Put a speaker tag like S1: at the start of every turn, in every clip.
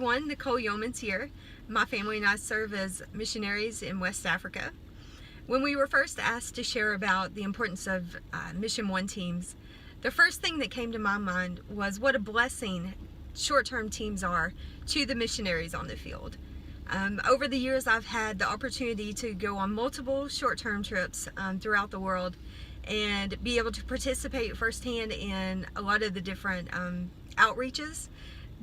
S1: everyone, Nicole Yeomans here. My family and I serve as missionaries in West Africa. When we were first asked to share about the importance of Mission One teams, the first thing that came to my mind was what a blessing short-term teams are to the missionaries on the field. Over the years, I've had the opportunity to go on multiple short-term trips throughout the world and be able to participate firsthand in a lot of the different outreaches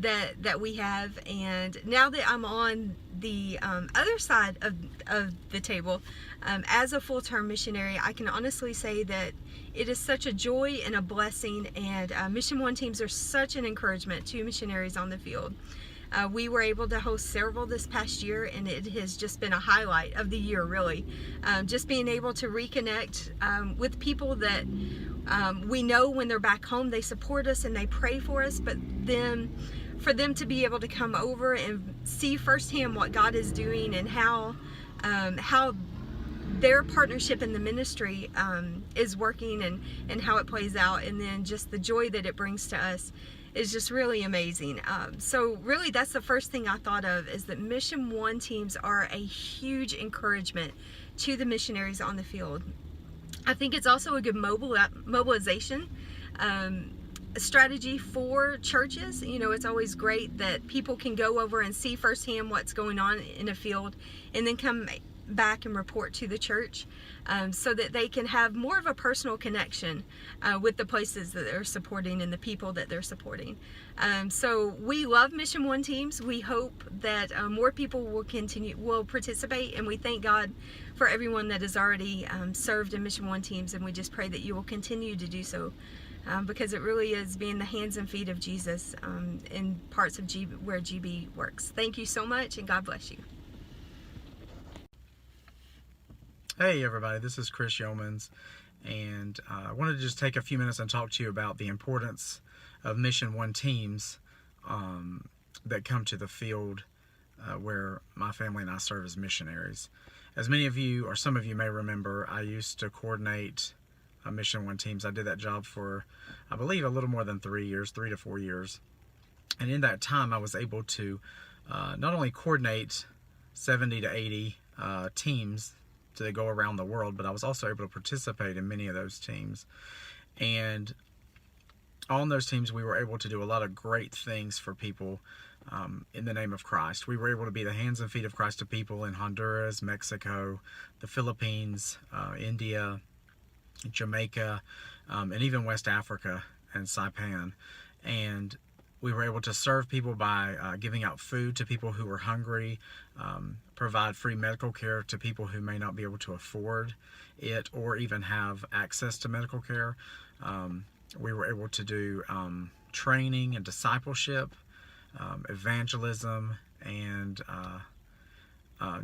S1: that we have. And now that I'm on the other side of the table as a full-term missionary, I can honestly say that it is such a joy and a blessing, and Mission One teams are such an encouragement to missionaries on the field. We were able to host several this past year, and it has just been a highlight of the year, really. Just being able to reconnect with people that we know when they're back home, they support us and they pray for us, but then for them to be able to come over and see firsthand what God is doing and how their partnership in the ministry is working and how it plays out, and then just the joy that it brings to us is just really amazing. So really that's the first thing I thought of, is that Mission One teams are a huge encouragement to the missionaries on the field. I think it's also a good mobilization strategy for churches. You know, it's always great that people can go over and see firsthand what's going on in a field and then come back and report to the church, so that they can have more of a personal connection with the places that they're supporting and the people that they're supporting. So we love Mission One teams. We hope that more people will participate, and we thank God for everyone that has already served in Mission One teams, and we just pray that you will continue to do so, because it really is being the hands and feet of Jesus in parts of where GB works. Thank you so much, and God bless you.
S2: Hey everybody, this is Kris Yeomans, and I wanted to just take a few minutes and talk to you about the importance of Mission One teams that come to the field where my family and I serve as missionaries. As many of you, or some of you may remember, I used to coordinate Mission One teams. I did that job for, I believe, a little more than 3 years, 3 to 4 years. And in that time, I was able to not only coordinate 70 to 80 teams that go around the world, but I was also able to participate in many of those teams. And on those teams, we were able to do a lot of great things for people in the name of Christ. We were able to be the hands and feet of Christ to people in Honduras, Mexico, the Philippines, India, Jamaica, and even West Africa and Saipan. And we were able to serve people by giving out food to people who were hungry, provide free medical care to people who may not be able to afford it or even have access to medical care. We were able to do training and discipleship, evangelism, and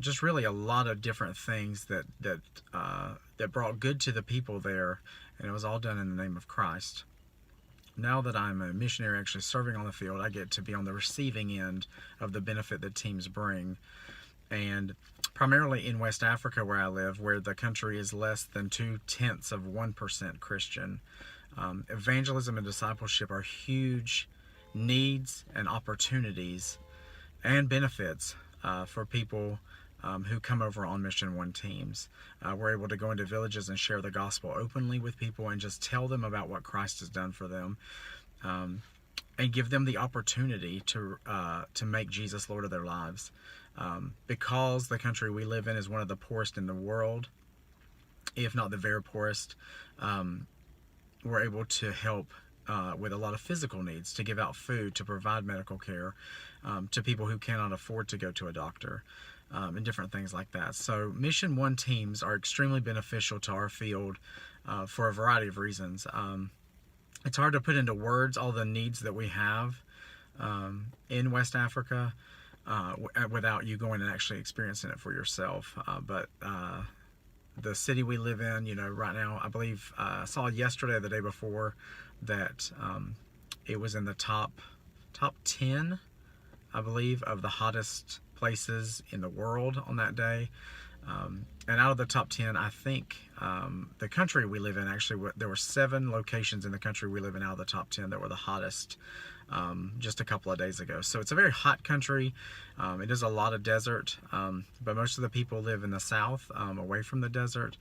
S2: just really a lot of different things that brought good to the people there, and it was all done in the name of Christ. Now that I'm a missionary actually serving on the field, I get to be on the receiving end of the benefit that teams bring. And primarily in West Africa, where I live, where the country is less than 0.2% Christian, evangelism and discipleship are huge needs and opportunities and benefits for people who come over on Mission One teams. We're able to go into villages and share the gospel openly with people and just tell them about what Christ has done for them, and give them the opportunity to make Jesus Lord of their lives. Because the country we live in is one of the poorest in the world, if not the very poorest, we're able to help with a lot of physical needs, to give out food, to provide medical care to people who cannot afford to go to a doctor, and different things like that. So Mission One teams are extremely beneficial to our field for a variety of reasons. It's hard to put into words all the needs that we have in West Africa without you going and actually experiencing it for yourself. But the city we live in, you know, right now, I believe I saw yesterday or the day before that it was in the top 10, I believe, of the hottest places in the world on that day. And out of the top 10, I think the country we live in, actually, there were 7 locations in the country we live in out of the top 10 that were the hottest just a couple of days ago. So it's a very hot country. It is a lot of desert, but most of the people live in the south, away from the desert.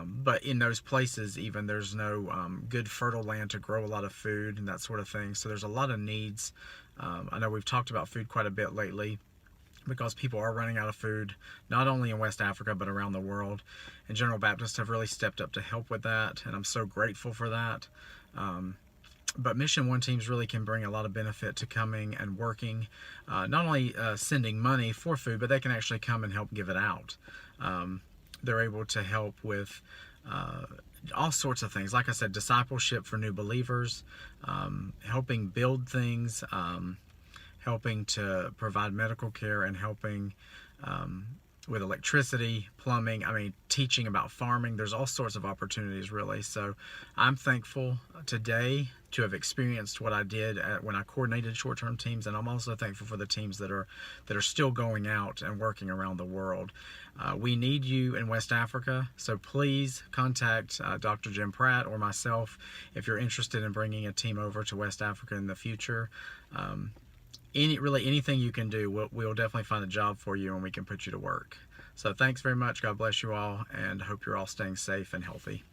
S2: But in those places, even, there's no good fertile land to grow a lot of food and that sort of thing. So there's a lot of needs. I know we've talked about food quite a bit lately, because people are running out of food, not only in West Africa, but around the world. And General Baptist have really stepped up to help with that, and I'm so grateful for that. But Mission One teams really can bring a lot of benefit to coming and working, not only sending money for food, but they can actually come and help give it out. They're able to help with all sorts of things. Like I said, discipleship for new believers, helping build things, helping to provide medical care, and helping with electricity, plumbing, teaching about farming. There's all sorts of opportunities, really. So I'm thankful today to have experienced what I did when I coordinated short-term teams, and I'm also thankful for the teams that are still going out and working around the world. We need you in West Africa, so please contact Dr. Jim Pratt or myself if you're interested in bringing a team over to West Africa in the future. Anything you can do, we'll definitely find a job for you, and we can put you to work. So thanks very much. God bless you all, and hope you're all staying safe and healthy.